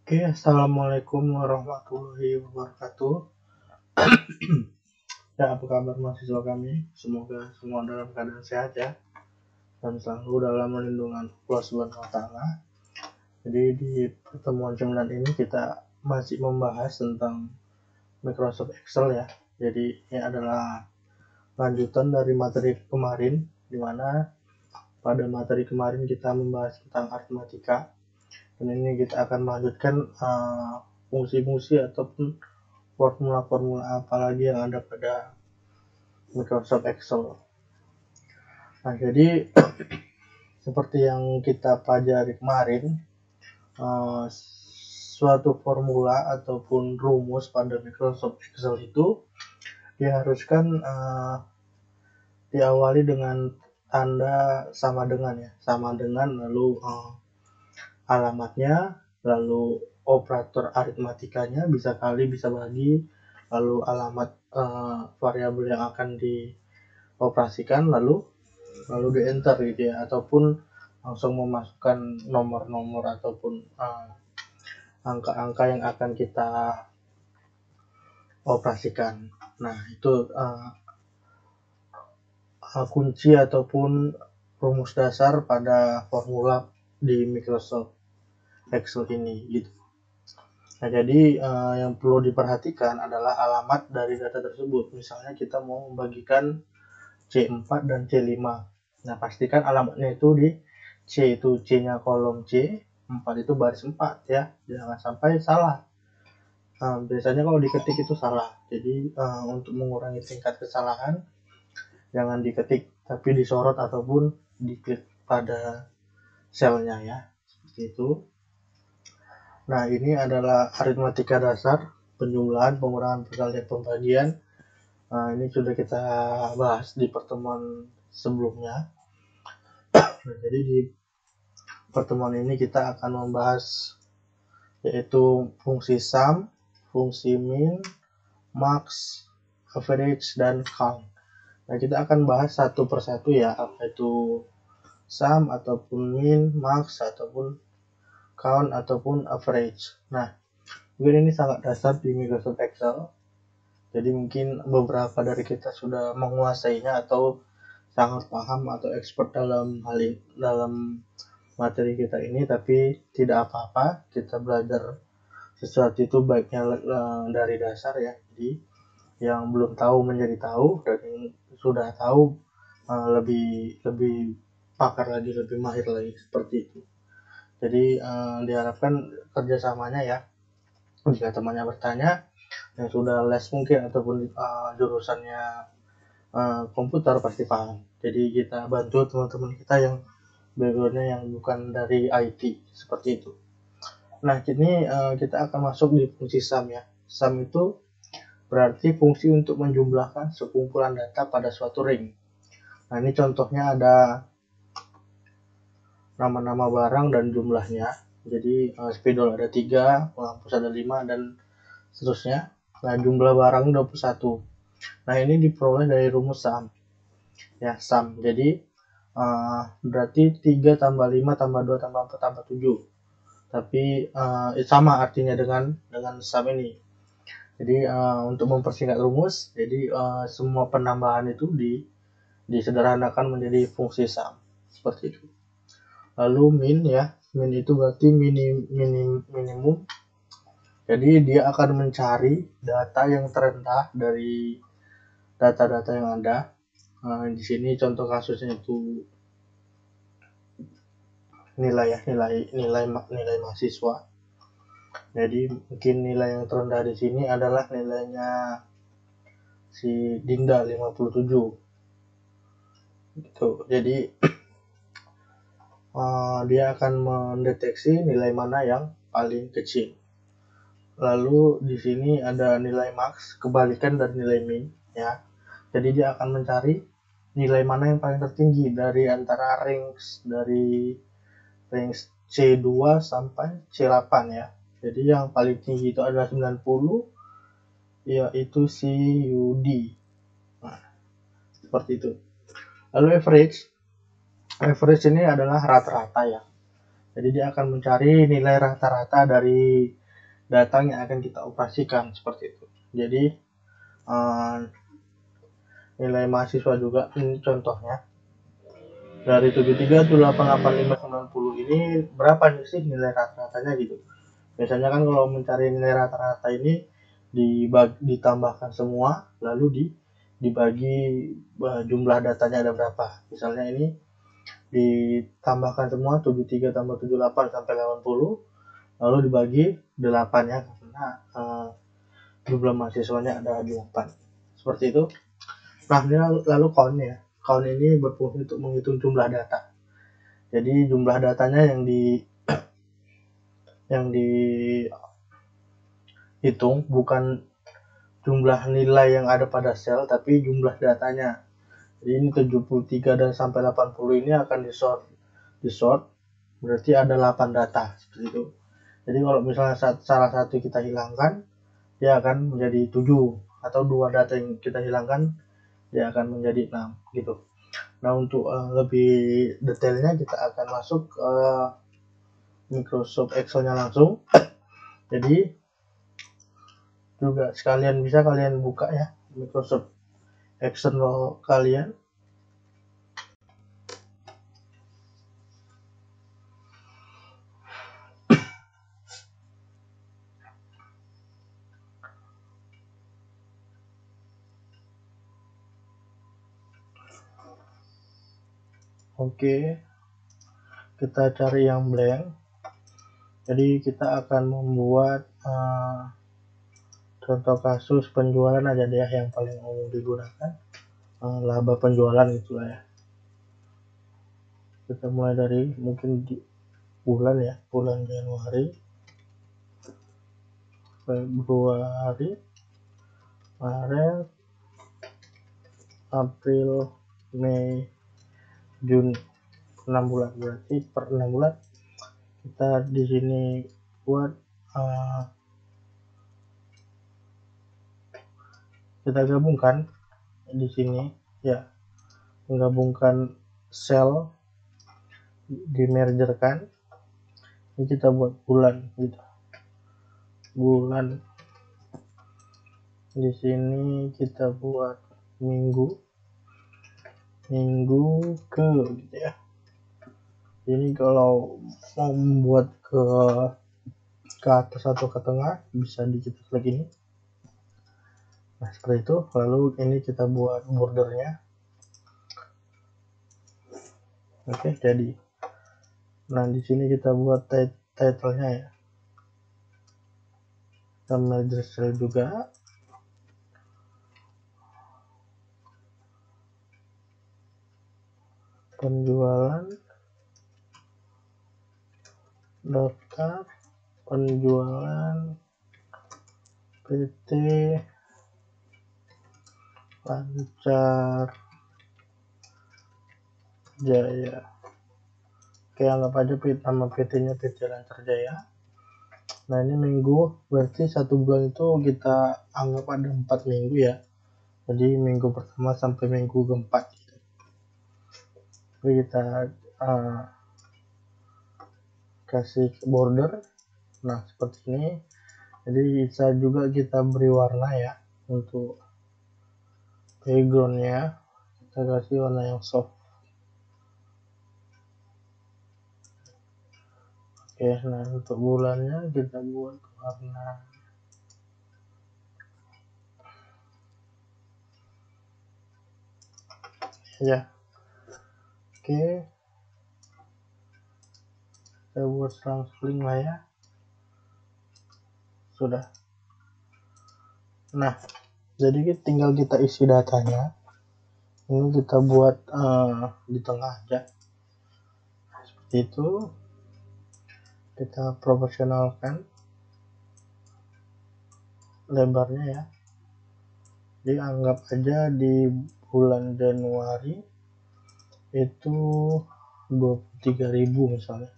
Oke, assalamualaikum warahmatullahi wabarakatuh. Ya, apa kabar mahasiswa kami? Semoga semua dalam keadaan sehat ya, dan selalu dalam lindungan Allah Subhanahu wa Ta'ala. Jadi di pertemuan 9 ini kita masih membahas tentang Microsoft Excel ya. Jadi ini adalah lanjutan dari materi kemarin, di mana pada materi kemarin kita membahas tentang aritmatika, dan ini kita akan melanjutkan fungsi-fungsi ataupun formula-formula apa lagi yang ada pada Microsoft Excel. Nah, jadi seperti yang kita pelajari kemarin, suatu formula ataupun rumus pada Microsoft Excel itu diharuskan diawali dengan tanda sama dengan lalu alamatnya, lalu operator aritmatikanya, bisa kali, bisa bagi, lalu alamat variabel yang akan dioperasikan, lalu di enter gitu ya, ataupun langsung memasukkan nomor-nomor ataupun angka-angka yang akan kita operasikan. Nah, itu kunci ataupun rumus dasar pada formula di Microsoft Excel ini gitu. Nah, jadi yang perlu diperhatikan adalah alamat dari data tersebut. Misalnya kita mau membagikan C4 dan C5. Nah, pastikan alamatnya itu di C, itu C-nya kolom C, 4 itu baris 4 ya. Jangan sampai salah. Biasanya kalau diketik itu salah. Jadi untuk mengurangi tingkat kesalahan, jangan diketik tapi disorot ataupun diklik pada selnya ya. Seperti itu. Nah, ini adalah aritmatika dasar, penjumlahan, pengurangan, perkalian, pembagian. Nah, ini sudah kita bahas di pertemuan sebelumnya. Nah, jadi di pertemuan ini kita akan membahas yaitu fungsi sum, fungsi min, max, average, dan count. Nah, kita akan bahas satu persatu ya, apa itu sum ataupun min, max ataupun count ataupun average. Nah, mungkin ini sangat dasar di Microsoft Excel. Jadi mungkin beberapa dari kita sudah menguasainya atau sangat paham atau expert dalam hal ini, dalam materi kita ini, tapi tidak apa-apa, kita belajar sesuatu itu baiknya dari dasar ya. Jadi yang belum tahu menjadi tahu, dan yang sudah tahu lebih pakar lagi, lebih mahir lagi, seperti itu. Jadi diharapkan kerjasamanya ya. Jika temannya bertanya yang sudah les mungkin ataupun jurusannya komputer pasti paham. Jadi kita bantu teman-teman kita yang backgroundnya yang bukan dari IT, seperti itu. Nah, kini kita akan masuk di fungsi sum ya. Sum itu berarti fungsi untuk menjumlahkan sekumpulan data pada suatu ring. Nah, ini contohnya ada nama-nama barang dan jumlahnya. Jadi spidol ada 3, penghapus ada 5, dan seterusnya. Nah, jumlah barang 21. Nah, ini diperoleh dari rumus sum. Ya, sum. Jadi berarti 3 tambah 5 tambah 2 tambah 4 tambah 7. Tapi sama artinya dengan sum ini. Jadi untuk mempersingkat rumus, jadi semua penambahan itu disederhanakan menjadi fungsi sum. Seperti itu. Lalu min ya. Min itu berarti minimum. Jadi dia akan mencari data yang terendah dari data-data yang ada. Di sini contoh kasusnya itu nilai mahasiswa. Jadi mungkin nilai yang terendah di sini adalah nilainya si Dinda 57. Gitu. Jadi dia akan mendeteksi nilai mana yang paling kecil. Lalu di sini ada nilai max, kebalikan dari nilai min ya. Jadi dia akan mencari nilai mana yang paling tertinggi dari antara range C2 sampai C8 ya. Jadi yang paling tinggi itu adalah 90, yaitu si UD. Nah, seperti itu. Lalu average ini adalah rata-rata ya. Jadi dia akan mencari nilai rata-rata dari data yang akan kita operasikan seperti itu. Jadi nilai mahasiswa juga, ini contohnya dari 73, 78, 85, 90 ini berapa nih sih nilai rata-ratanya gitu. Biasanya kan kalau mencari nilai rata-rata ini ditambahkan semua, lalu dibagi jumlah datanya ada berapa. Misalnya ini ditambahkan semua 73 tambah 78 sampai 80, lalu dibagi 8 ya, karena jumlah mahasiswanya ada 8. Seperti itu. Nah, ini lalu count ya. Count ini berfungsi untuk menghitung jumlah data. Jadi jumlah datanya yang dihitung bukan jumlah nilai yang ada pada sel, tapi jumlah datanya. Jadi ini 73 dan sampai 80 ini akan di-sort, berarti ada 8 data seperti itu. Jadi kalau misalnya salah satu kita hilangkan, dia akan menjadi 7, atau 2 data yang kita hilangkan dia akan menjadi 6 gitu. Nah, untuk lebih detailnya kita akan masuk ke Microsoft Excel-nya langsung. Jadi juga sekalian bisa kalian buka ya Microsoft Excel kalian. Oke, kita cari yang blank. Jadi kita akan membuat contoh kasus penjualan aja deh yang paling umum digunakan, laba penjualan itulah ya. Kita mulai dari mungkin di bulan ya, bulan Januari, Februari, Maret, April, Mei, Juni, 6 bulan. Berarti per 6 bulan kita di sini buat kita gabungkan di sini ya, menggabungkan sel, dimergerkan. Ini kita buat bulan gitu, bulan. Di sini kita buat minggu ke gitu ya. Ini kalau mau membuat ke atas atau ke tengah bisa kita klik ini. Nah, seperti itu. Lalu ini kita buat bordernya. Oke, jadi nah di sini kita buat title-nya ya. Kita merge cell juga. Penjualan, daftar penjualan PT Lancar Jaya. Oke, anggap aja nama PT-nya PT Lancar Jaya. Nah, ini minggu, berarti 1 bulan itu kita anggap ada 4 minggu ya. Jadi minggu pertama sampai minggu keempat gitu. Jadi kita kasih border. Nah, seperti ini. Jadi bisa juga kita beri warna ya. Untuk backgroundnya kita kasih warna yang soft. Oke, nah untuk bulannya kita buat warna ya. Oke, kita buat selang-seling lah ya. Sudah. Nah, jadi tinggal kita isi datanya. Ini kita buat di tengah aja. Nah, seperti itu. Kita proporsionalkan lebarnya ya. Jadi anggap aja di bulan Januari itu 23.000 misalnya.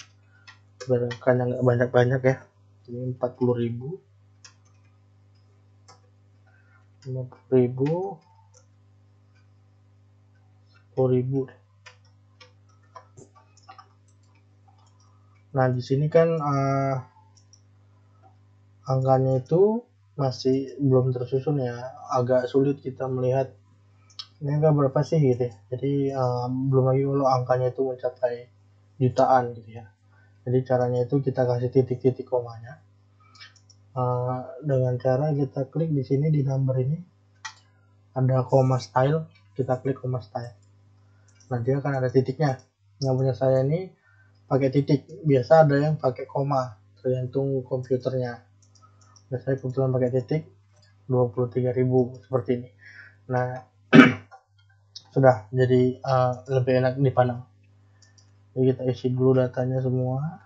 Karena nggak banyak-banyak ya. Ini 40.000, 50.000, 10.000. Nah, di sini kan angkanya itu masih belum tersusun ya, agak sulit kita melihat ini angka berapa sih gitu ya. Jadi belum lagi kalau angkanya itu mencapai jutaan gitu ya. Jadi caranya itu kita kasih titik-titik komanya dengan cara kita klik di sini di number ini ada koma style, kita klik koma style. Nah, dia akan ada titiknya. Yang punya saya ini pakai titik, biasa ada yang pakai koma, tergantung komputernya. Biasanya kebetulan pakai titik 23.000 seperti ini. Nah, sudah jadi lebih enak dipandang. Jadi kita isi dulu datanya semua.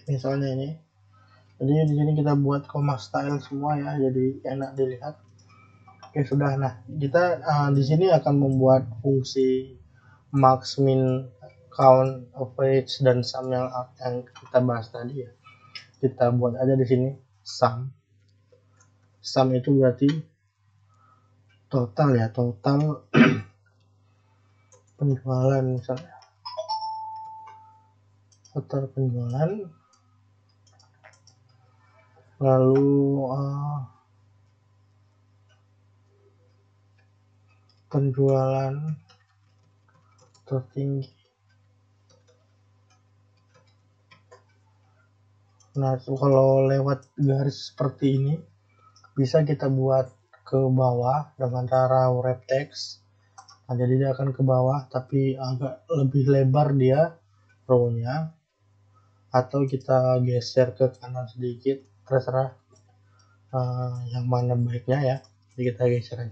Misalnya ini. Jadi di sini kita buat koma style semua ya, jadi enak dilihat. Oke, sudah. Nah, kita di sini akan membuat fungsi max, min, count, average, dan sum yang kita bahas tadi ya. Kita buat aja di sini sum. Sum itu berarti total ya, total penjualan misalnya. Total penjualan. Lalu penjualan tertinggi. Nah, kalau lewat garis seperti ini bisa kita buat ke bawah dengan cara wrap text. Nah, jadi dia akan ke bawah tapi agak lebih lebar dia row-nya, atau kita geser ke kanan sedikit, terserah yang mana baiknya ya. Jadi kita geser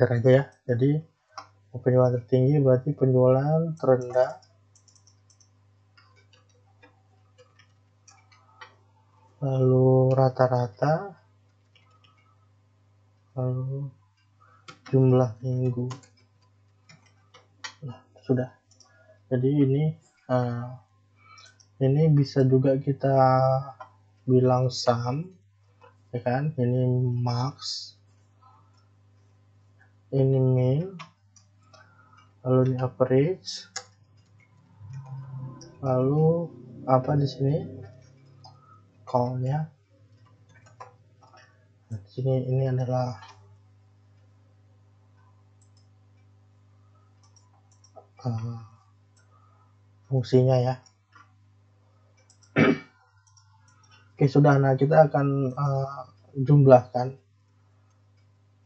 aja ya. Jadi penjualan tertinggi berarti penjualan terendah, lalu rata-rata, lalu jumlah minggu. Nah, sudah. Jadi ini bisa juga kita bilang sum ya kan, ini max, ini min, lalu ini average, lalu apa di sini count-nya. Nah, di sini ini adalah fungsinya ya. Oke, sudah. Nah, kita akan jumlahkan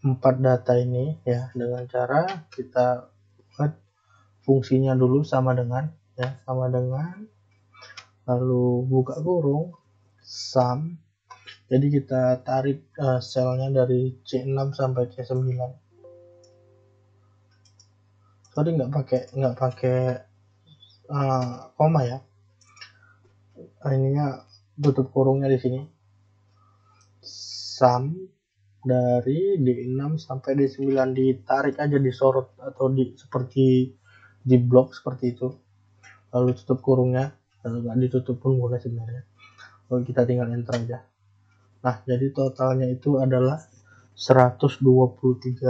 4 data ini ya dengan cara kita buat fungsinya dulu sama dengan ya, sama dengan, lalu buka kurung sum. Jadi kita tarik selnya dari C6 sampai C9. Sorry, nggak pakai koma ya. Ininya tutup kurungnya di sini. Sum dari D6 sampai D9, ditarik aja, disorot atau seperti di blok seperti itu. Lalu tutup kurungnya, lalu nggak ditutup pun boleh sebenarnya. Lalu kita tinggal enter aja. Nah, jadi totalnya itu adalah 123.000.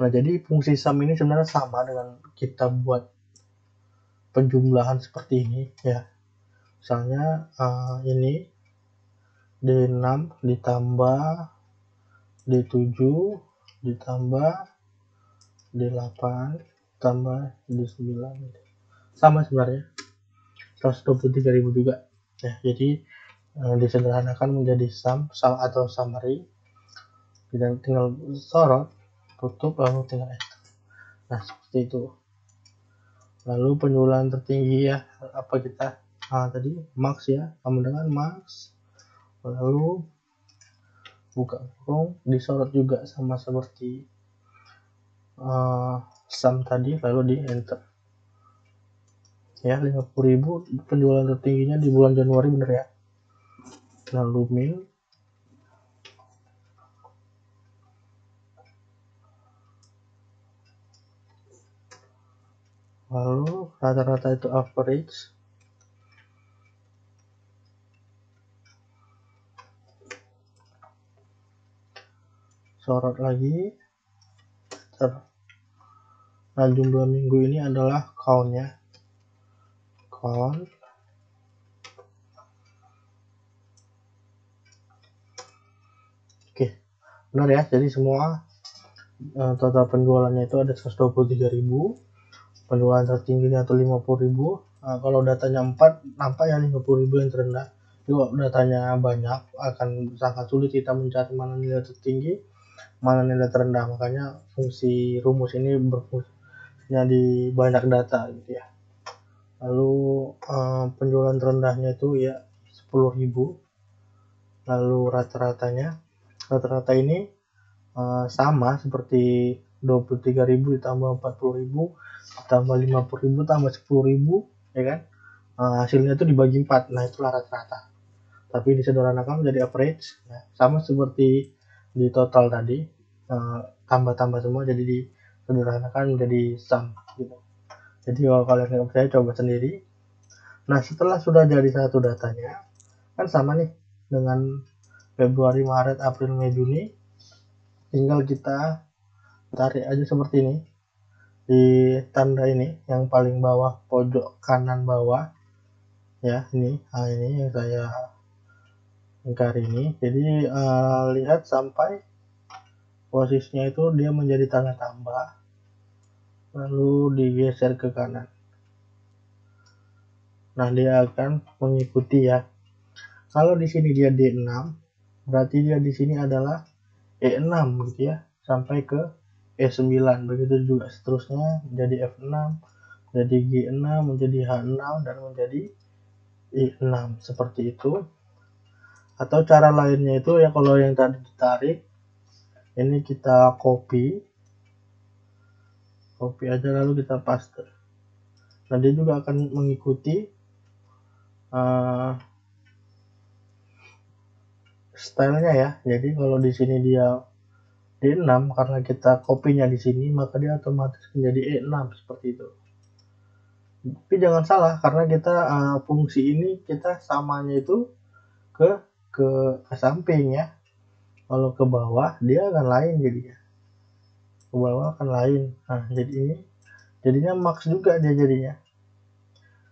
Nah, jadi fungsi sum ini sebenarnya sama dengan kita buat penjumlahan seperti ini ya. Misalnya ini D6 ditambah D7 ditambah D8 tambah D9, sama sebenarnya 123.000 juga ya. Jadi disederhanakan menjadi sum atau summary, dan tinggal sorot, tutup, lalu tinggal enter. Nah, seperti itu. Lalu penjualan tertinggi ya, apa kita tadi max ya, sama dengan max, lalu buka kurung, disorot juga sama seperti sum tadi, lalu di enter ya. 50.000 penjualan tertingginya di bulan Januari, bener ya. Lalu min, lalu rata-rata itu average, sorot lagi. Nah, jumlah minggu ini adalah count-nya, count. Oke, benar ya. Jadi semua total penjualannya itu ada 123.000, penjualan tertingginya atau 50.000. Kalau datanya 4, nampak ya 50.000 yang terendah. Kalau datanya banyak, akan sangat sulit kita mencari mana nilai tertinggi, mana nilai terendah. Makanya fungsi rumus ini berfungsinya di banyak data gitu ya. Lalu penjualan terendahnya itu ya 10.000. Lalu rata-rata ini sama seperti 23.000 ditambah 40.000 ditambah 50.000 tambah 10.000 ya kan. Hasilnya itu dibagi 4. Nah, itulah rata-rata. Tapi disederhanakan menjadi average ya. Sama seperti di total tadi, tambah-tambah semua, jadi disederhanakan menjadi sum gitu. Jadi kalau kalian nggak percaya, coba sendiri. Nah, setelah sudah jadi satu datanya, kan sama nih dengan Februari, Maret, April, Mei, Juni. Tinggal kita tarik aja seperti ini. Di tanda ini yang paling bawah pojok kanan bawah ya, ini yang saya ingkari ini. Jadi lihat sampai posisinya itu dia menjadi tanda tambah, lalu digeser ke kanan. Nah, dia akan mengikuti ya. Kalau di sini dia D6, berarti dia di sini adalah E6 gitu ya, sampai ke E9. Begitu juga seterusnya menjadi F6, menjadi G6, menjadi H6, dan menjadi I6, seperti itu. Atau cara lainnya itu ya, kalau yang tadi ditarik, ini kita copy aja lalu kita paste. Nah, dia juga akan mengikuti stylenya ya. Jadi kalau di sini dia D6, karena kita kopinya di sini, maka dia otomatis menjadi E6 seperti itu. Tapi jangan salah, karena kita fungsi ini kita samanya itu ke samping ya. Kalau ke bawah dia akan lain jadinya. Ke bawah akan lain. Nah, jadi ini jadinya max juga dia jadinya.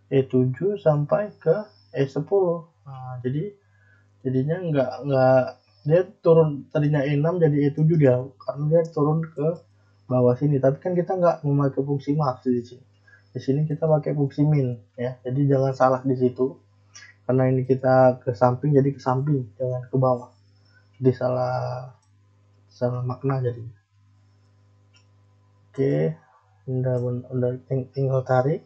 E7 sampai ke E10. Nah, jadinya enggak dia turun, tadinya E6 jadi E7 dia, karena dia turun ke bawah sini. Tapi kan kita nggak memakai fungsi max di sini. Di sini kita pakai fungsi min ya. Jadi jangan salah di situ. Karena ini kita ke samping, jadi ke samping, jangan ke bawah. Jadi salah makna jadi. Oke, udah tinggal tarik.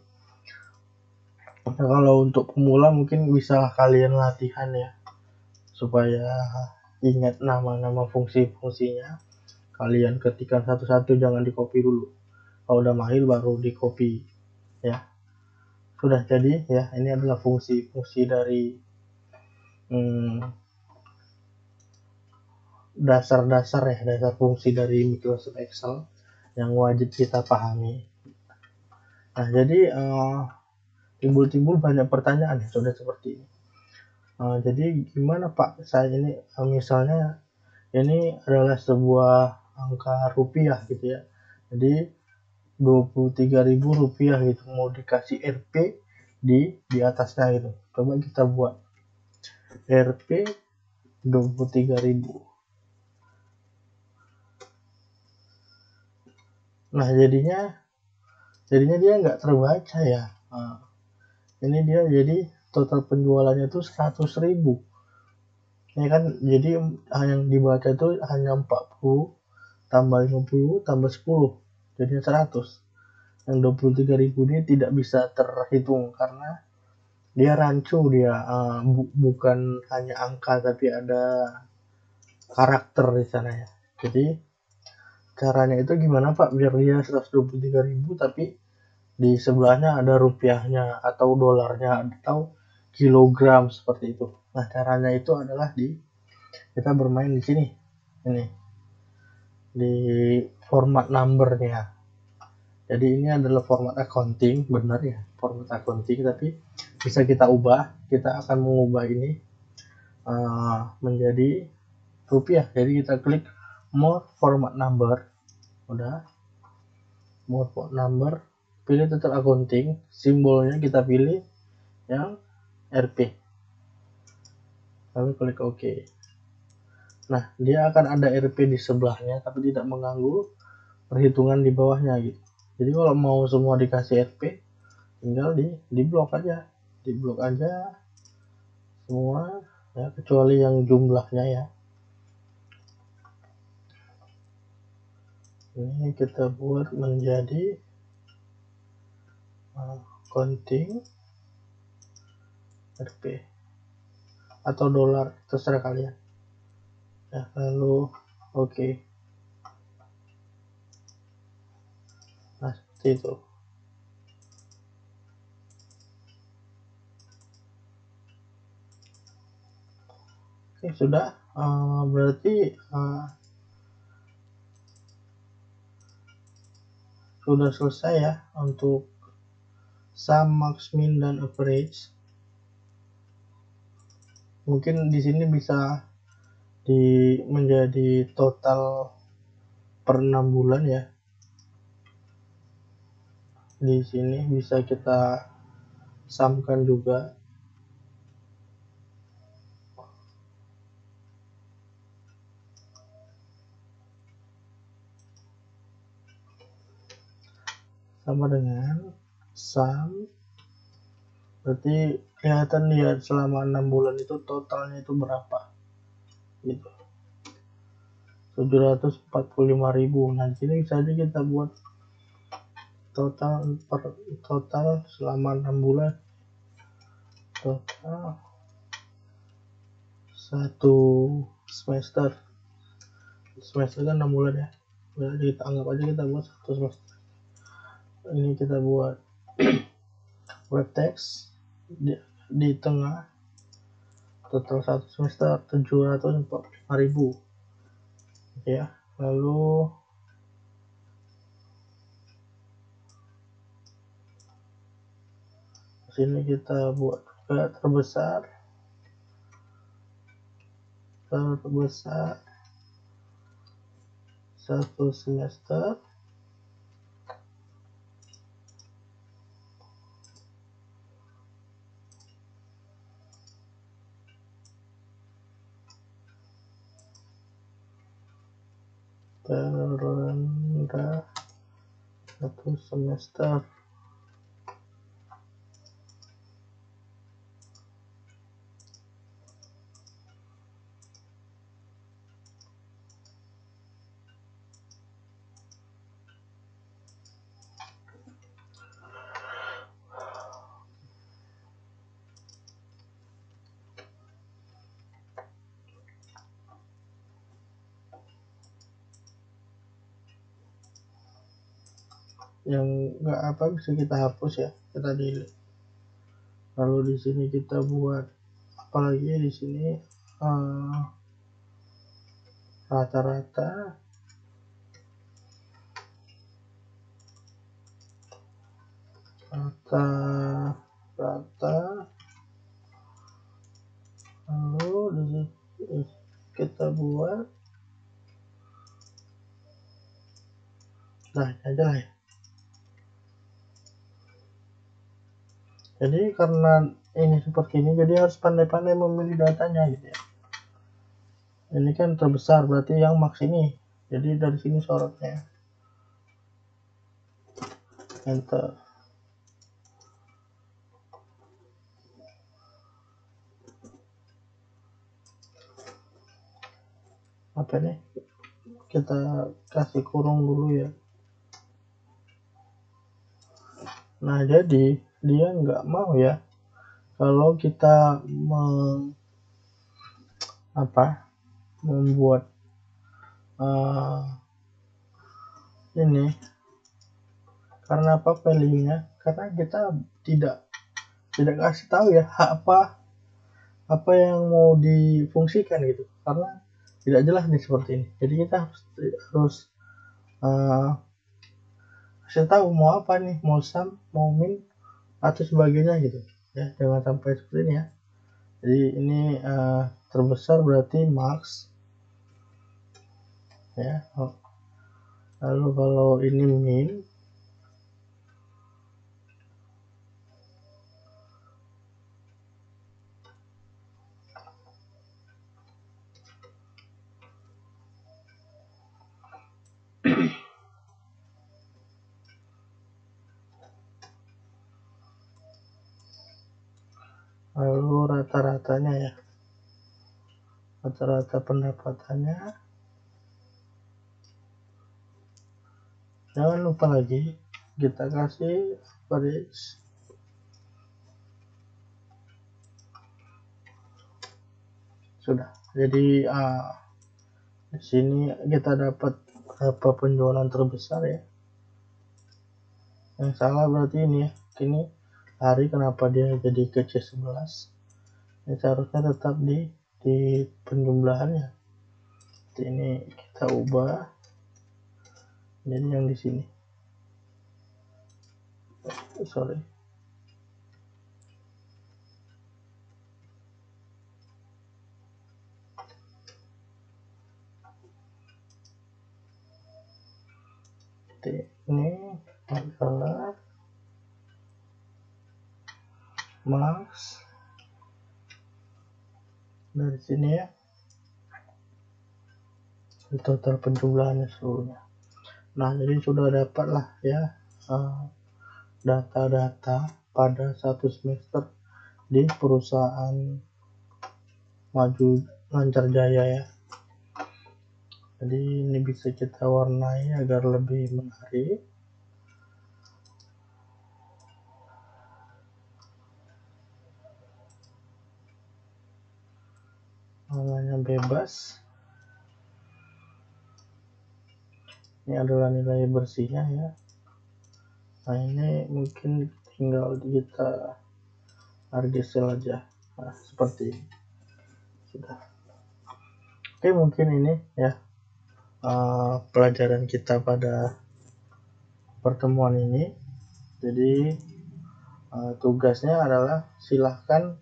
Nah, kalau untuk pemula mungkin bisa kalian latihan ya, supaya ingat nama-nama fungsi-fungsinya. Kalian ketikkan satu-satu, jangan di copy dulu. Kalau udah mahir baru di copy ya. Sudah jadi ya, ini adalah fungsi-fungsi dari dasar-dasar ya, dasar fungsi dari Microsoft Excel yang wajib kita pahami. Nah, jadi timbul banyak pertanyaan ya, sudah seperti ini. Jadi gimana Pak, saya ini misalnya ini adalah sebuah angka rupiah gitu ya. Jadi 23.000 rupiah gitu, mau dikasih Rp di atasnya gitu. Coba kita buat Rp 23.000. Nah, jadinya dia nggak terbaca ya. Nah, ini dia jadi total penjualannya itu 100.000. Ya kan, jadi yang dibaca itu hanya 40 tambah 50 tambah 10 jadi 100. Yang 23.000 ini tidak bisa terhitung karena dia rancu, dia bukan hanya angka tapi ada karakter di sana ya. Jadi caranya itu gimana Pak biar dia 123.000 tapi di sebelahnya ada rupiahnya atau dolarnya atau kilogram seperti itu. Nah, caranya itu adalah kita bermain di sini. Ini di format numbernya. Jadi ini adalah format accounting, benar ya, format accounting, tapi bisa kita ubah. Kita akan mengubah ini menjadi rupiah. Jadi kita klik more format number, udah, more format number, pilih total accounting, simbolnya kita pilih yang RP, lalu klik OK. Nah, dia akan ada RP di sebelahnya, tapi tidak mengganggu perhitungan di bawahnya gitu. Jadi kalau mau semua dikasih RP, tinggal di blok aja, semua ya, kecuali yang jumlahnya ya. Ini kita buat menjadi accounting RP atau dolar, terserah kalian ya. Lalu OK. Nah, seperti itu. Oke, sudah. Berarti sudah selesai ya untuk sum, max, min, dan average. Mungkin di sini bisa menjadi total per 6 bulan ya. Di sini bisa kita sumkan juga. Sama dengan sum, berarti kelihatan ya selama 6 bulan itu totalnya itu berapa gitu, 745.000. Nah, di sini bisa aja kita buat total selama 6 bulan, total satu semester kan 6 bulan ya. Jadi kita anggap aja kita buat satu semester. Ini kita buat web text di tengah, total satu semester 745.000 ya. Lalu sini kita buat juga terbesar satu semester, terendah satu semester. Yang nggak apa bisa kita hapus ya, kita delete. Lalu di sini kita buat apalagi di sini rata-rata lalu di sini kita buat aja lah ya. Jadi karena ini seperti ini, jadi harus pandai-pandai memilih datanya gitu ya. Ini kan terbesar, berarti yang max ini. Jadi dari sini sorotnya. Enter. apa nih, kita kasih kurung dulu ya. Nah, jadi dia nggak mau ya kalau kita membuat ini. Karena apa value-nya? Karena kita tidak kasih tahu ya apa yang mau difungsikan gitu, karena tidak jelas nih seperti ini. Jadi kita harus kasih tahu mau apa nih, mau sum, mau min, atau sebagainya gitu ya, jangan sampai seperti ini ya. Jadi ini terbesar berarti max ya. Lalu kalau ini min, lalu rata-ratanya ya, rata-rata pendapatannya. Jangan lupa lagi kita kasih average. Sudah. Jadi di sini kita dapat berapa penjualan terbesar ya. Yang salah berarti ini ya. Ini hari kenapa dia jadi ke C11. Ini seharusnya tetap di penjumlahannya. Jadi ini kita ubah jadi yang di sini. Sorry. Jadi ini adalah max dari sini ya, total penjumlahannya seluruhnya. Nah, jadi sudah dapat lah ya data-data pada satu semester di perusahaan Maju Lancar Jaya ya. Jadi ini bisa kita warnai agar lebih menarik. Warnanya bebas. Ini adalah nilai bersihnya ya. Nah, ini mungkin tinggal kita argesel aja. Nah, seperti ini. Sudah. Oke, mungkin ini ya pelajaran kita pada pertemuan ini. Jadi tugasnya adalah silahkan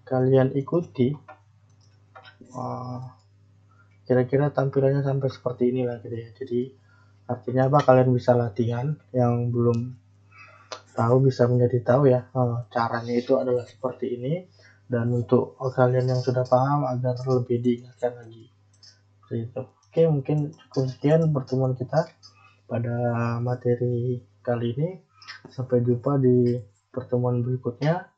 kalian ikuti kira-kira tampilannya sampai seperti inilah gitu ya. Jadi artinya apa, kalian bisa latihan, yang belum tahu bisa menjadi tahu ya. Caranya itu adalah seperti ini, dan untuk kalian yang sudah paham agar lebih diingatkan lagi seperti itu. Oke, mungkin cukup sekian pertemuan kita pada materi kali ini. Sampai jumpa di pertemuan berikutnya.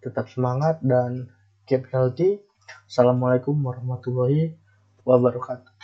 Tetap semangat dan keep healthy. Assalamualaikum warahmatullahi wabarakatuh.